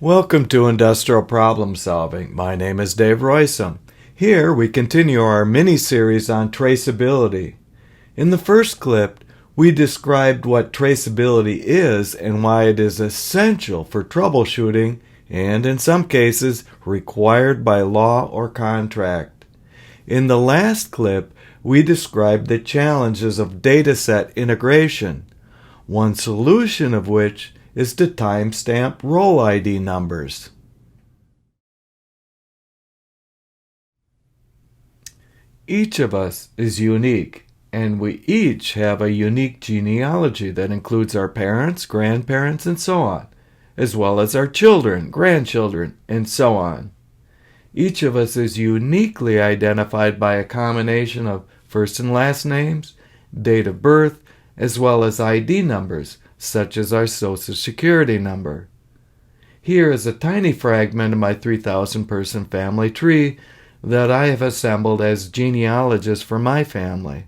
Welcome to Industrial Problem Solving. My name is Dave Roysum. Here we continue our mini-series on traceability. In the first clip, we described what traceability is and why it is essential for troubleshooting and, in some cases, required by law or contract. In the last clip, we described the challenges of dataset integration, one solution of which is to timestamp roll ID numbers. Each of us is unique, and we each have a unique genealogy that includes our parents, grandparents, and so on, as well as our children, grandchildren, and so on. Each of us is uniquely identified by a combination of first and last names, date of birth, as well as ID numbers, such as our Social Security number. Here is a tiny fragment of my 3,000-person family tree that I have assembled as genealogist for my family.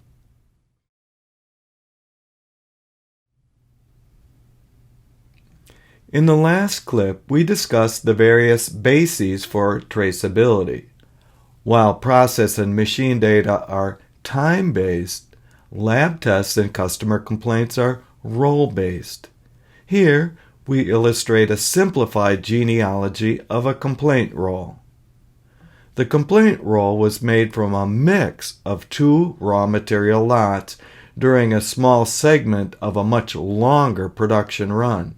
In the last clip, we discussed the various bases for traceability. While process and machine data are time-based, lab tests and customer complaints are role-based. Here, we illustrate a simplified genealogy of a complaint roll. The complaint roll was made from a mix of two raw material lots during a small segment of a much longer production run.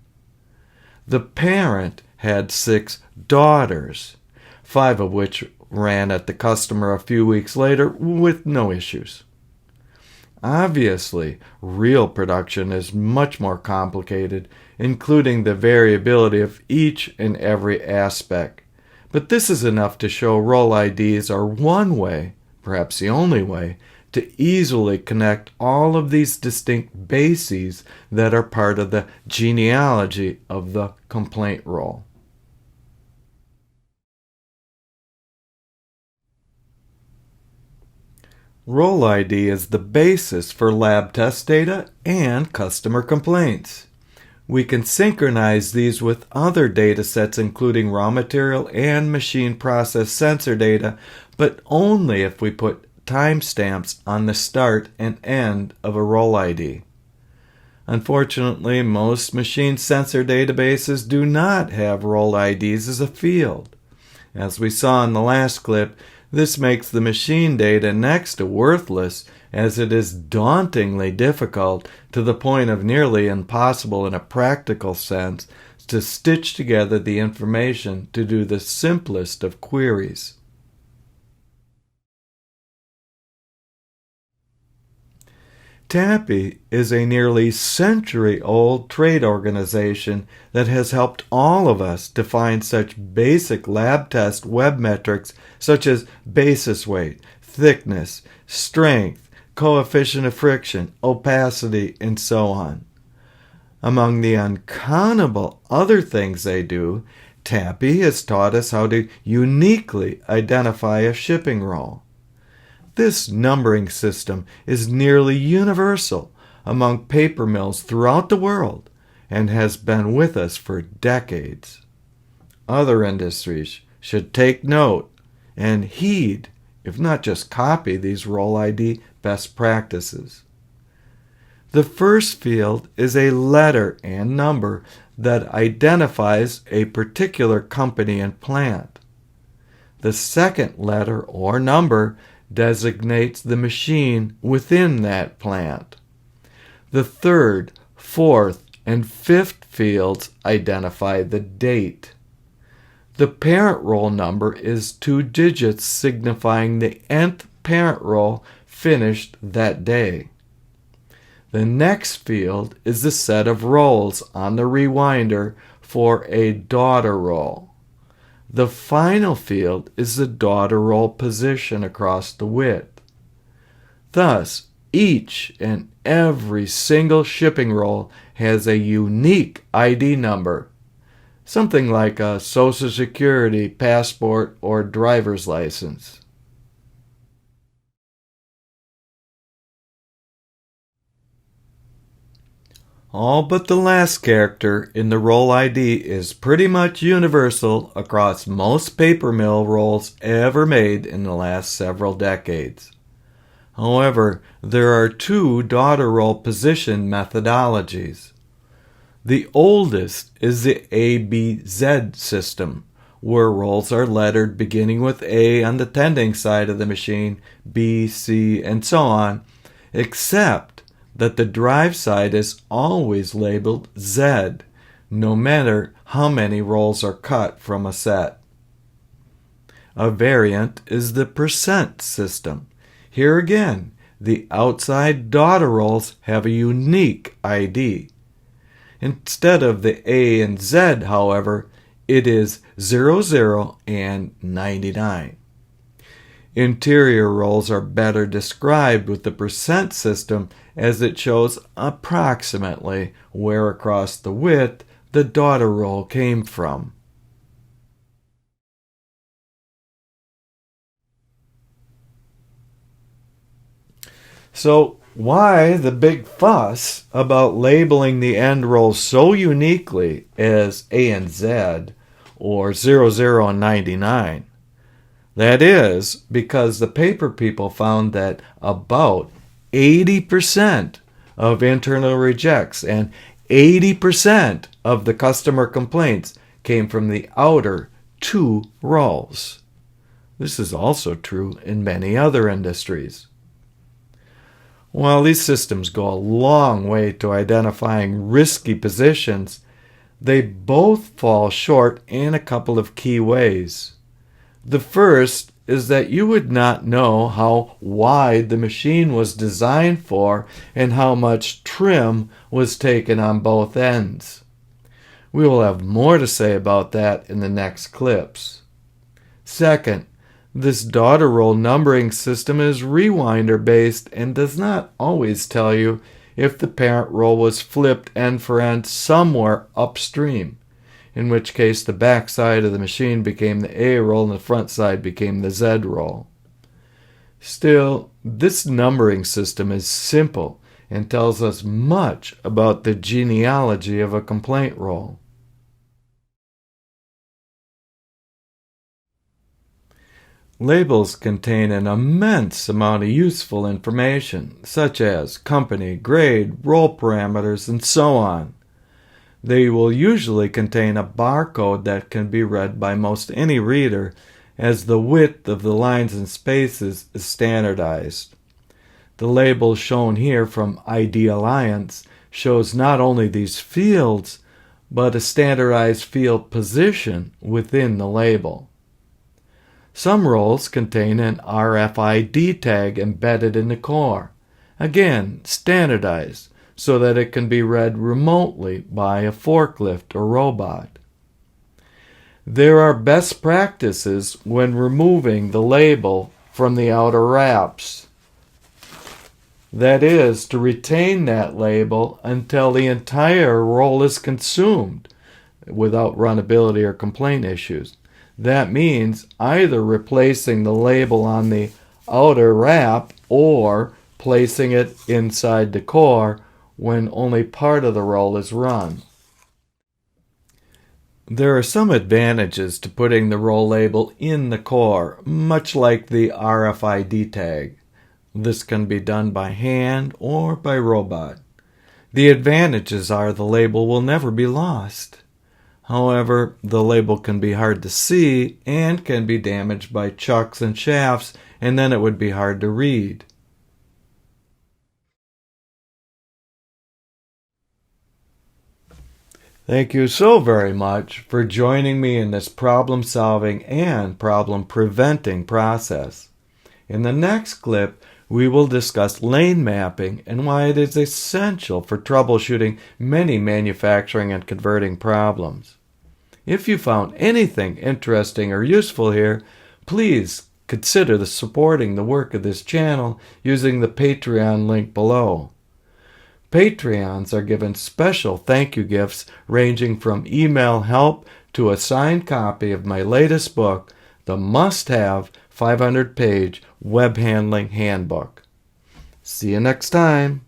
The parent had 6 daughters, 5 of which ran at the customer a few weeks later with no issues. Obviously, real production is much more complicated, including the variability of each and every aspect. But this is enough to show roll IDs are one way, perhaps the only way, to easily connect all of these distinct bases that are part of the genealogy of the complaint roll. Roll ID is the basis for lab test data and customer complaints. We can synchronize these with other data sets including raw material and machine process sensor data, but only if we put timestamps on the start and end of a roll ID. Unfortunately, most machine sensor databases do not have roll IDs as a field. As we saw in the last clip, this makes the machine data next to worthless, as it is dauntingly difficult, to the point of nearly impossible in a practical sense, to stitch together the information to do the simplest of queries. TAPPI is a nearly century-old trade organization that has helped all of us define such basic lab test web metrics such as basis weight, thickness, strength, coefficient of friction, opacity, and so on. Among the uncountable other things they do, TAPPI has taught us how to uniquely identify a shipping roll. This numbering system is nearly universal among paper mills throughout the world and has been with us for decades. Other industries should take note and heed, if not just copy, these roll ID best practices. The first field is a letter and number that identifies a particular company and plant. The second letter or number designates the machine within that plant. The third, fourth, and fifth fields identify the date. The parent roll number is 2 digits signifying the nth parent roll finished that day. The next field is the set of rolls on the rewinder for a daughter roll. The final field is the daughter roll position across the width. Thus, each and every single shipping roll has a unique ID number, something like a Social Security, passport, or driver's license. All but the last character in the roll ID is pretty much universal across most paper mill rolls ever made in the last several decades. However, there are two daughter roll position methodologies. The oldest is the ABZ system, where rolls are lettered beginning with A on the tending side of the machine, B, C, and so on, except that the drive side is always labeled Z, no matter how many rolls are cut from a set. A variant is the percent system. Here again, the outside daughter rolls have a unique ID. Instead of the A and Z, however, it is 00 and 99. Interior rolls are better described with the percent system, as it shows approximately where across the width the daughter roll came from. So why the big fuss about labeling the end rolls so uniquely as A and Z, or 00 and 99? That is because the paper people found that about 80% of internal rejects and 80% of the customer complaints came from the outer two rolls. This is also true in many other industries. While these systems go a long way to identifying risky positions, they both fall short in a couple of key ways. The first is that you would not know how wide the machine was designed for and how much trim was taken on both ends. We will have more to say about that in the next clips. Second, this daughter roll numbering system is rewinder based and does not always tell you if the parent roll was flipped end for end somewhere upstream, in which case the back side of the machine became the A roll and the front side became the Z roll. Still, this numbering system is simple and tells us much about the genealogy of a complaint roll. Labels contain an immense amount of useful information, such as company, grade, roll parameters, and so on. They will usually contain a barcode that can be read by most any reader, as the width of the lines and spaces is standardized. The label shown here from ID Alliance shows not only these fields, but a standardized field position within the label. Some rolls contain an RFID tag embedded in the core, again standardized, so that it can be read remotely by a forklift or robot. There are best practices when removing the label from the outer wraps. That is, to retain that label until the entire roll is consumed without runnability or complaint issues. That means either replacing the label on the outer wrap or placing it inside the core when only part of the roll is run. There are some advantages to putting the roll label in the core, much like the RFID tag. This can be done by hand or by robot. The advantages are the label will never be lost. However, the label can be hard to see and can be damaged by chucks and shafts, and then it would be hard to read. Thank you so very much for joining me in this problem-solving and problem-preventing process. In the next clip, we will discuss lane mapping and why it is essential for troubleshooting many manufacturing and converting problems. If you found anything interesting or useful here, please consider supporting the work of this channel using the Patreon link below. Patreons are given special thank you gifts ranging from email help to a signed copy of my latest book, the must-have 500-page Web Handling Handbook. See you next time.